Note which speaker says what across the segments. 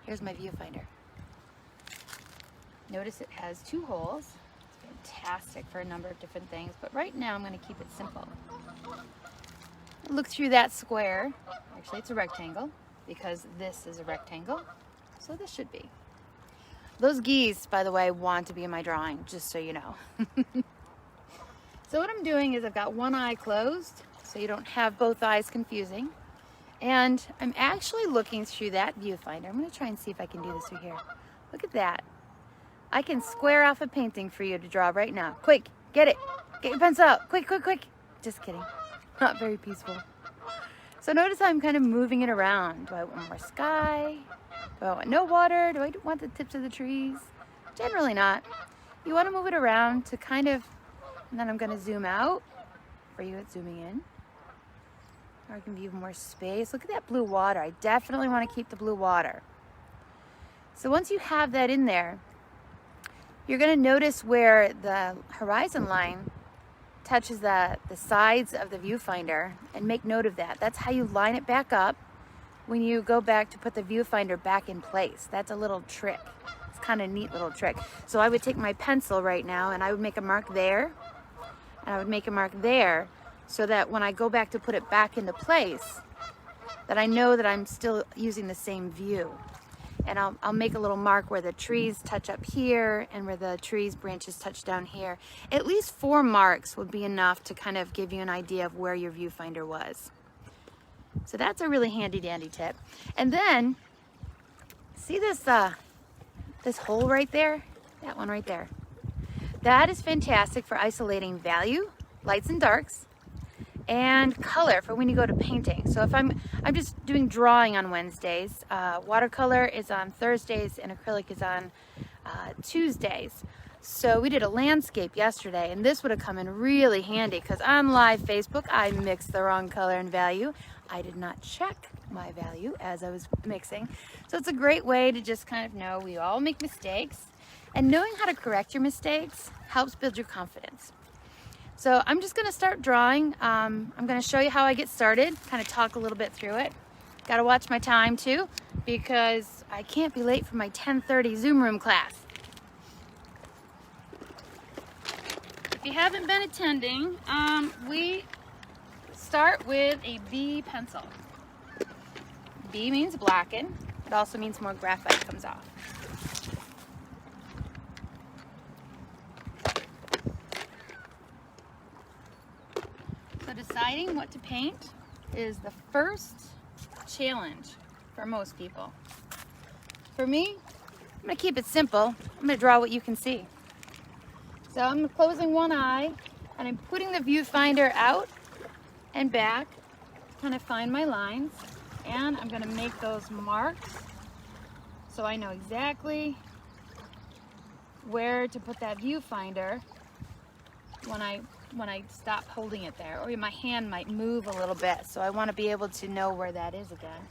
Speaker 1: Here's my viewfinder. Notice it has 2 holes. It's fantastic for a number of different things, but right now I'm going to keep it simple. Look through that square. Actually, it's a rectangle because this is a rectangle, so this should be. Those geese, by the way, want to be in my drawing, just so you know. So what I'm doing is I've got one eye closed, so you don't have both eyes confusing. And I'm actually looking through that viewfinder. I'm going to try and see if I can do this through here. Look at that. I can square off a painting for you to draw right now. Quick, get it. Get your pencil out. Quick, quick, quick. Just kidding. Not very peaceful. So notice how I'm kind of moving it around. Do I want more sky? Do I want no water? Do I want the tips of the trees? Generally not. You want to move it around to kind of, and then I'm going to zoom out. For you, it's zooming in. Or I can view more space. Look at that blue water. I definitely want to keep the blue water. So once you have that in there, you're going to notice where the horizon line touches the sides of the viewfinder, and make note of that. That's how you line it back up when you go back to put the viewfinder back in place. That's a little trick. It's kind of a neat little trick. So I would take my pencil right now and I would make a mark there, and I would make a mark there, so that when I go back to put it back into place, that I know that I'm still using the same view. And I'll make a little mark where the trees touch up here and where the trees branches touch down here. At least 4 marks would be enough to kind of give you an idea of where your viewfinder was. So that's a really handy dandy tip. And then, see this hole right there? That one right there. That is fantastic for isolating value, lights and darks, and color for when you go to painting. So if I'm just doing drawing on Wednesdays, watercolor is on Thursdays, and acrylic is on Tuesdays. So we did a landscape yesterday, and this would have come in really handy because on live Facebook I mixed the wrong color and value. I did not check my value as I was mixing. So it's a great way to just kind of know we all make mistakes, and knowing how to correct your mistakes helps build your confidence. So I'm just going to start drawing. I'm going to show you how I get started, kind of talk a little bit through it. Got to watch my time too, because I can't be late for my 10:30 Zoom room class. If you haven't been attending, we start with a B pencil. B means blacken. It also means more graphite comes off. Deciding what to paint is the first challenge for most people. For me, I'm going to keep it simple. I'm going to draw what you can see. So I'm closing one eye, and I'm putting the viewfinder out and back to kind of find my lines, and I'm going to make those marks so I know exactly where to put that viewfinder when I stop holding it there, or my hand might move a little bit, so I want to be able to know where that is again.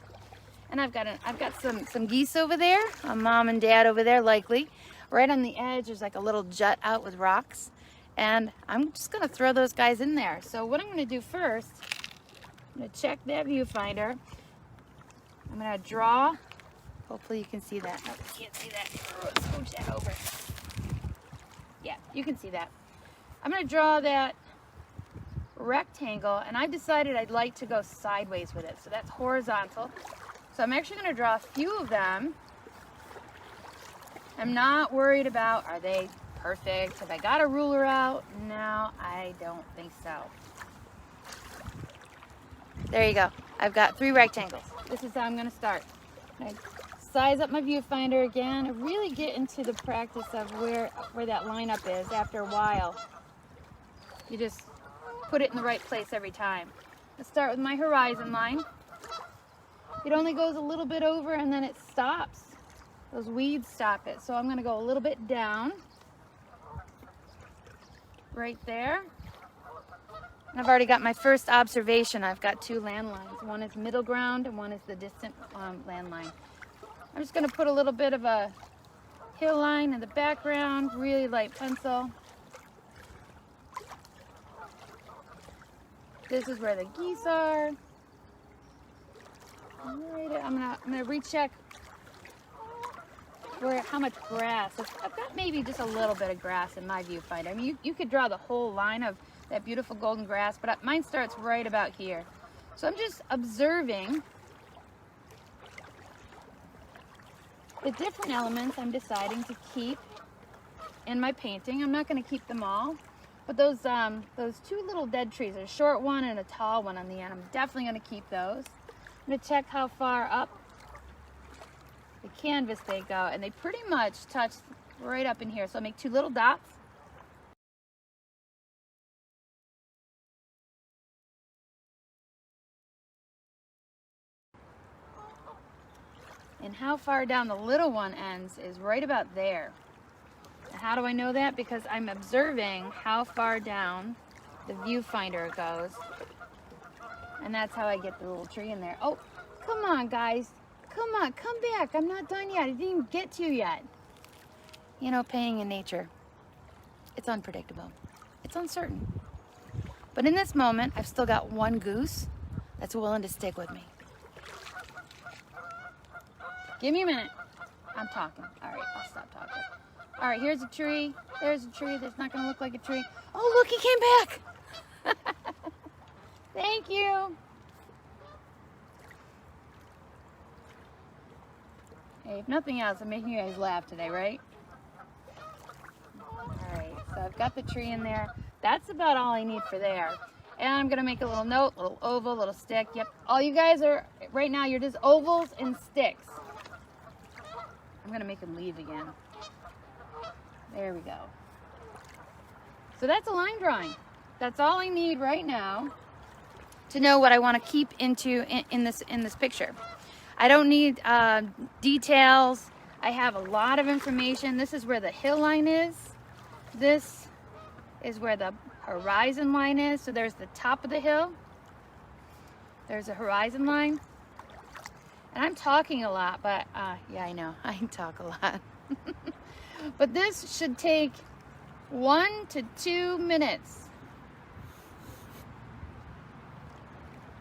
Speaker 1: And I've got some geese over there, a mom and dad over there likely. Right on the edge there's like a little jut out with rocks, and I'm just going to throw those guys in there. So what I'm going to do first, I'm going to check that viewfinder. I'm going to draw. Hopefully you can see that. No, you can't see that. Let's scooch that over. Yeah, you can see that. I'm going to draw that rectangle, and I decided I'd like to go sideways with it. So that's horizontal. So I'm actually going to draw a few of them. I'm not worried about, are they perfect? Have I got a ruler out? No, I don't think so. There you go. I've got 3 rectangles. This is how I'm going to start. I size up my viewfinder again and really get into the practice of where that lineup is after a while. You just put it in the right place every time. Let's start with my horizon line. It only goes a little bit over and then it stops. Those weeds stop it. So I'm going to go a little bit down. Right there. And I've already got my first observation. I've got 2 landlines. One is middle ground and one is the distant landline. I'm just going to put a little bit of a hill line in the background, really light pencil. This is where the geese are. Right, I'm gonna recheck where, how much grass. I've got maybe just a little bit of grass in my viewfinder. I mean, you could draw the whole line of that beautiful golden grass, but mine starts right about here. So I'm just observing the different elements I'm deciding to keep in my painting. I'm not going to keep them all, but those two little dead trees, a short one and a tall one on the end, I'm definitely going to keep those. I'm going to check how far up the canvas they go, and they pretty much touch right up in here. So I'll make two little dots. And how far down the little one ends is right about there. And how do I know that? Because I'm observing how far down the viewfinder goes. And that's how I get the little tree in there. Oh, come on, guys. Come on, come back. I'm not done yet. I didn't even get to you yet. You know, painting in nature, it's unpredictable. It's uncertain. But in this moment, I've still got one goose that's willing to stick with me. Give me a minute. I'm talking. All right, I'll stop talking. All right, here's a tree. There's a tree that's not going to look like a tree. Oh, look, he came back. Thank you. Hey, if nothing else, I'm making you guys laugh today, right? All right, so I've got the tree in there. That's about all I need for there. And I'm going to make a little note, little oval, little stick. Yep, all you guys are, right now, you're just ovals and sticks. I'm going to make them leave again. There we go. So that's a line drawing. That's all I need right now to know what I want to keep into in this picture. I don't need details. I have a lot of information. This is where the hill line is. This is where the horizon line is. So there's the top of the hill. There's a horizon line. And I'm talking a lot, but yeah, I know, I talk a lot. But this should take 1 to 2 minutes.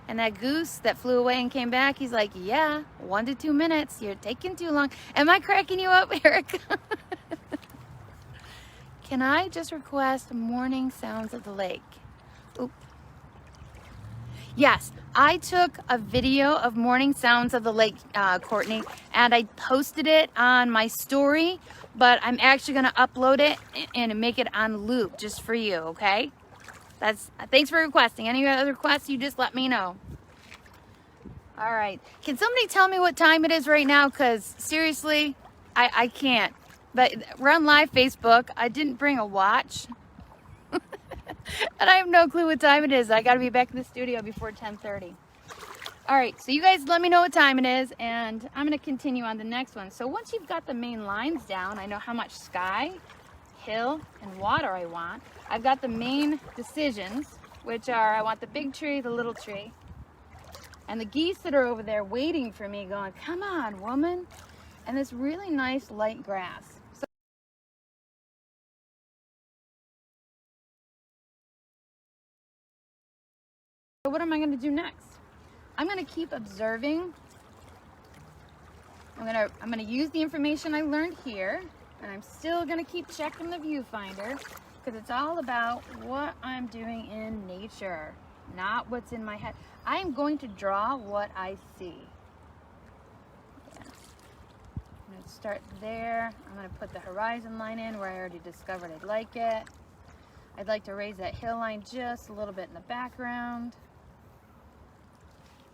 Speaker 1: And that goose that flew away and came back, he's like, yeah, 1 to 2 minutes. You're taking too long. Am I cracking you up, Eric? Can I just request morning sounds of the lake? Oop. Yes, I took a video of morning sounds of the lake, Courtney, and I posted it on my story, but I'm actually going to upload it and make it on loop just for you, okay? Thanks for requesting. Any other requests, you just let me know. All right. Can somebody tell me what time it is right now? Because seriously, I can't. But we're on live Facebook. I didn't bring a watch. And I have no clue what time it is. I got to be back in the studio before 10:30. All right. So you guys let me know what time it is. And I'm going to continue on the next one. So once you've got the main lines down, I know how much sky, hill, and water I want. I've got the main decisions, which are I want the big tree, the little tree, and the geese that are over there waiting for me going, come on, woman, and this really nice light grass. So what am I going to do next? I'm going to keep observing. I'm going to use the information I learned here, and I'm still going to keep checking the viewfinder, because it's all about what I'm doing in nature, not what's in my head. I am going to draw what I see. Yeah. I'm going to start there. I'm going to put the horizon line in where I already discovered I'd like it. I'd like to raise that hill line just a little bit in the background.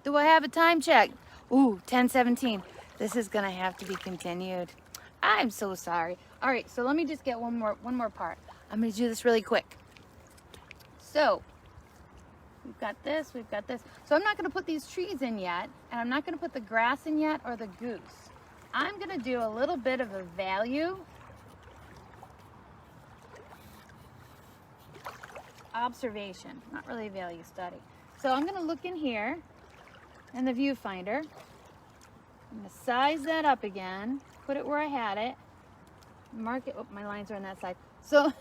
Speaker 1: Do I have a time check? Ooh, 10:17. This is going to have to be continued. I'm so sorry. All right, so let me just get one more part. I'm going to do this really quick. So, we've got this, we've got this. So I'm not going to put these trees in yet, and I'm not going to put the grass in yet or the goose. I'm going to do a little bit of a value observation, not really a value study. So I'm going to look in here in the viewfinder. I'm going to size that up again, put it where I had it, mark it. Oh, my lines are on that side. So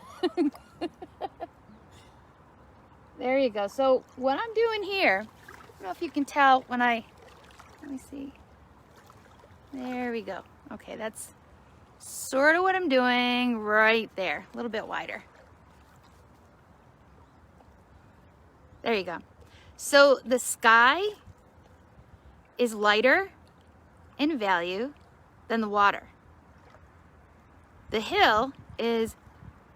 Speaker 1: there you go. So what I'm doing here, I don't know if you can tell when let me see. There we go. Okay, that's sort of what I'm doing right there, a little bit wider. There you go. So the sky is lighter in value than the water. The hill is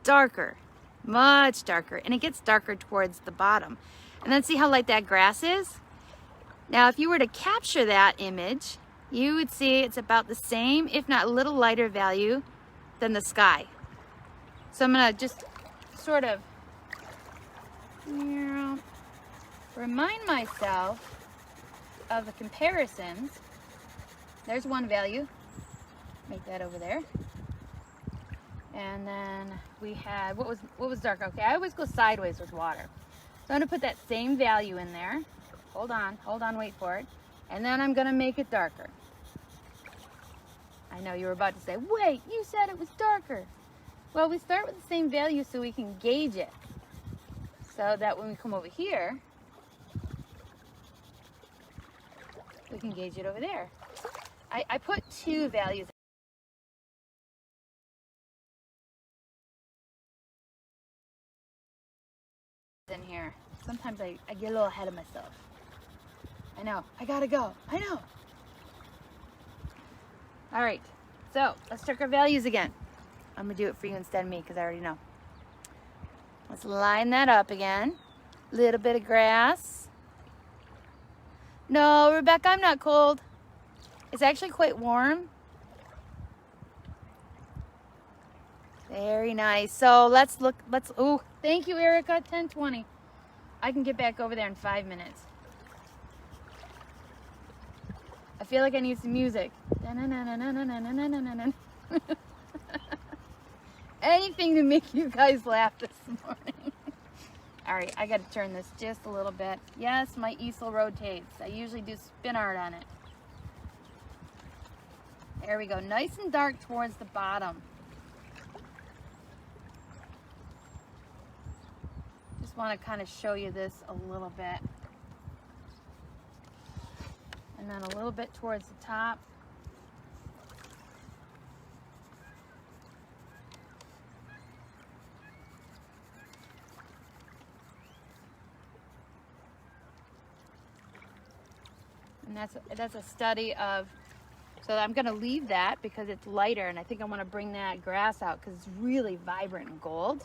Speaker 1: darker, much darker, and it gets darker towards the bottom. And then see how light that grass is? Now, if you were to capture that image, you would see it's about the same, if not a little lighter value than the sky. So I'm gonna just sort of remind myself of the comparisons. There's one value, make that over there. And then we had, what was dark? Okay, I always go sideways with water. So I'm gonna put that same value in there. Hold on, wait for it. And then I'm gonna make it darker. I know you were about to say, wait, you said it was darker. Well, we start with the same value so we can gauge it. So that when we come over here, we can gauge it over there. I put two values in here. Sometimes I get a little ahead of myself. I know, I gotta go, I know. All right, so let's check our values again. I'm gonna do it for you instead of me because I already know. Let's line that up again. Little bit of grass. No, Rebecca, I'm not cold. It's actually quite warm. Very nice. So let's look, oh, thank you, Erica, 10:20. I can get back over there in 5 minutes. I feel like I need some music. Anything to make you guys laugh this morning. All right, I got to turn this just a little bit. Yes, my easel rotates. I usually do spin art on it. There we go, nice and dark towards the bottom. Just want to kind of show you this a little bit. And then a little bit towards the top. And that's a study of, so I'm going to leave that because it's lighter, and I think I want to bring that grass out because it's really vibrant and gold.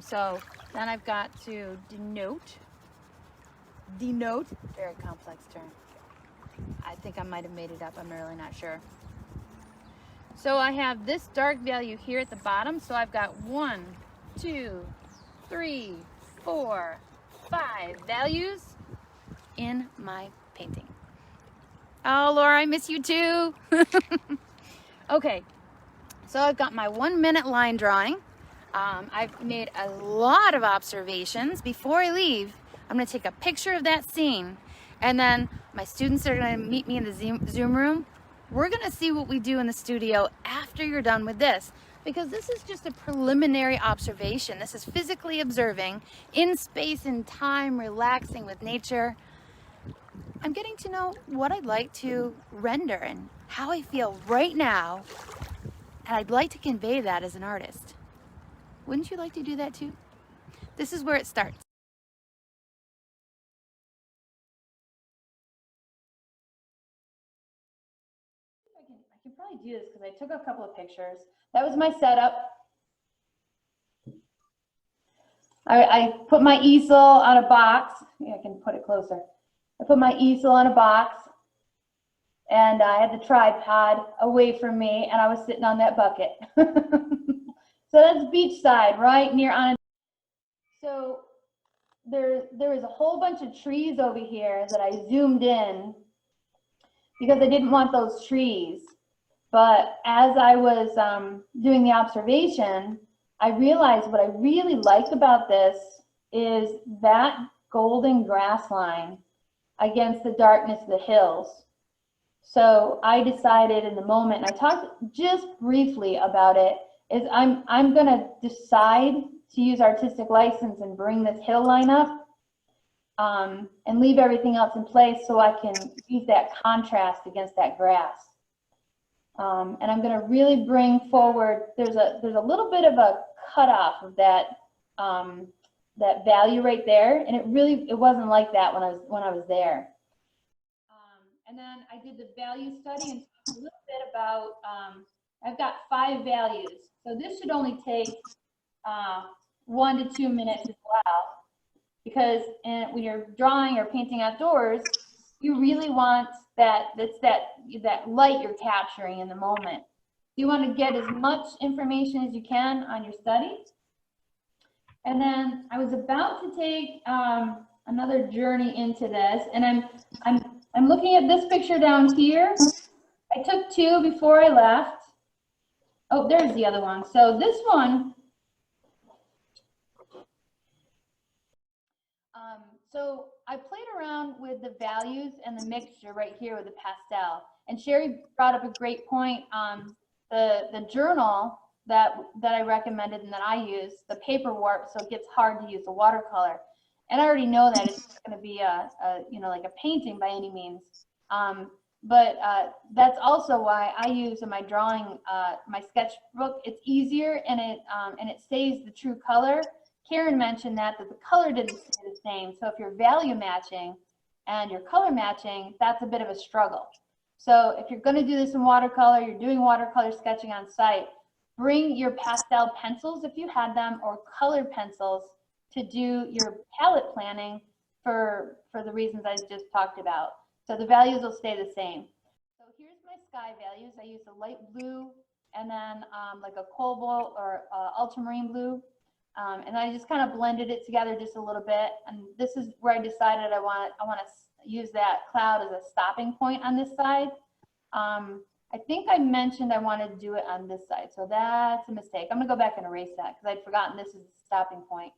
Speaker 1: So then I've got to denote, very complex term. I think I might have made it up, I'm really not sure. So I have this dark value here at the bottom, so I've got 1, 2, 3, 4, 5 values in my painting. Oh, Laura, I miss you too. Okay, so I've got my 1 minute line drawing. I've made a lot of observations. Before I leave, I'm gonna take a picture of that scene, and then my students are gonna meet me in the Zoom room. We're gonna see what we do in the studio after you're done with this, because this is just a preliminary observation. This is physically observing in space and time, relaxing with nature. I'm getting to know what I'd like to render and how I feel right now, and I'd like to convey that as an artist. Wouldn't you like to do that too? This is where it starts. I can probably do this because I took a couple of pictures. That was my setup. I put my easel on a box. Yeah, I can put it closer. I put my easel on a box, and I had the tripod away from me, and I was sitting on that bucket. So that's beachside, right near Onondaga. So there was a whole bunch of trees over here that I zoomed in because I didn't want those trees. But as I was doing the observation, I realized what I really liked about this is that golden grass line against the darkness of the hills. So I decided in the moment, and I talked just briefly about it, is I'm gonna decide to use artistic license and bring this hill line up and leave everything else in place so I can use that contrast against that grass. And I'm going to really bring forward, there's a little bit of a cutoff of that that value right there, and it wasn't like that when I was there. And then I did the value study and talked a little bit about, I've got 5 values. So this should only take 1 to 2 minutes as well, because when you're drawing or painting outdoors, you really want that light you're capturing in the moment. You want to get as much information as you can on your study. And then I was about to take another journey into this, and I'm looking at this picture down here. I took 2 before I left. Oh, there's the other one. So this one, so I played around with the values and the mixture right here with the pastel. And Sherry brought up a great point. The journal that I recommended and that I use, the paper warp, so it gets hard to use the watercolor. And I already know that it's going to be like a painting by any means. But that's also why I use in my drawing, my sketchbook. It's easier, and it stays the true color. Karen mentioned that the color didn't stay the same. So if you're value matching and you're color matching, that's a bit of a struggle. So if you're going to do this in watercolor, you're doing watercolor sketching on site, bring your pastel pencils if you had them, or colored pencils to do your palette planning for the reasons I just talked about. So the values will stay the same. So here's my sky values. I use a light blue and then like a cobalt or ultramarine blue. And I just kind of blended it together just a little bit. And this is where I decided I want to use that cloud as a stopping point on this side. I think I mentioned I wanted to do it on this side, so that's a mistake. I'm gonna go back and erase that because I'd forgotten this is the stopping point.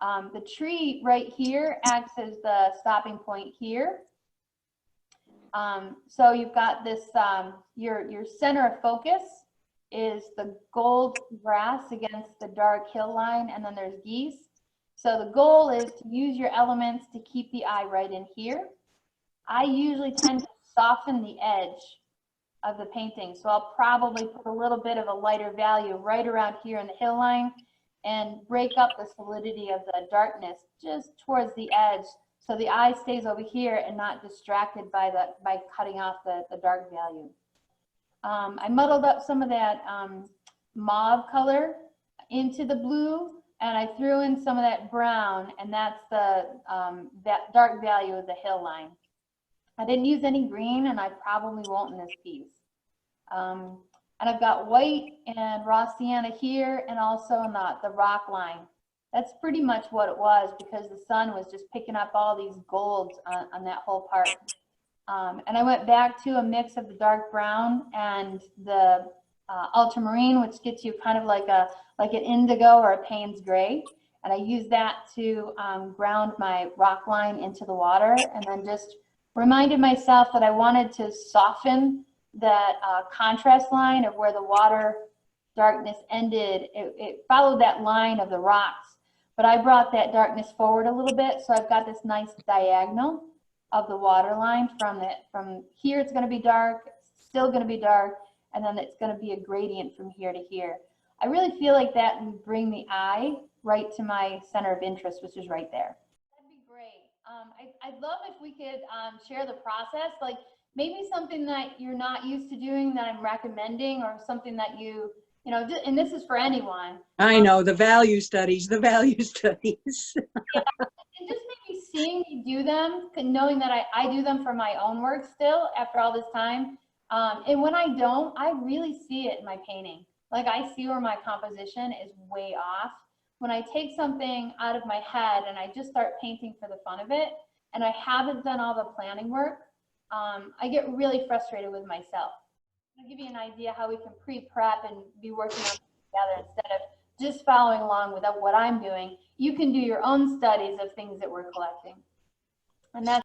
Speaker 1: The tree right here acts as the stopping point here. So you've got this, your center of focus is the gold grass against the dark hill line, and then there's geese. So the goal is to use your elements to keep the eye right in here. I usually tend to soften the edge of the painting, so I'll probably put a little bit of a lighter value right around here in the hill line and break up the solidity of the darkness just towards the edge, so the eye stays over here and not distracted by cutting off the dark value. I muddled up some of that mauve color into the blue, and I threw in some of that brown, and that's the that dark value of the hill line. I didn't use any green, and I probably won't in this piece. And I've got white and raw sienna here, and also in the rock line. That's pretty much what it was, because the sun was just picking up all these golds on that whole part. And I went back to a mix of the dark brown and the ultramarine, which gets you kind of like an indigo or a Payne's gray. And I used that to ground my rock line into the water, and then just reminded myself that I wanted to soften that contrast line of where the water darkness ended. It followed that line of the rocks, but I brought that darkness forward a little bit, so I've got this nice diagonal of the water line from here. It's going to be dark, still going to be dark, and then it's going to be a gradient from here to here. I really feel like that would bring the eye right to my center of interest, which is right there. That'd be great. I'd love if we could share the process, like maybe something that you're not used to doing that I'm recommending, or something that you know, and this is for anyone.
Speaker 2: I know, the value studies, the value studies.
Speaker 1: Yeah, and just maybe seeing me do them, knowing that I do them for my own work still after all this time. And when I don't, I really see it in my painting. Like, I see where my composition is way off. When I take something out of my head and I just start painting for the fun of it, and I haven't done all the planning work, I get really frustrated with myself. I'll give you an idea how we can pre-prep and be working on it together instead of just following along with what I'm doing. You can do your own studies of things that we're collecting. And that's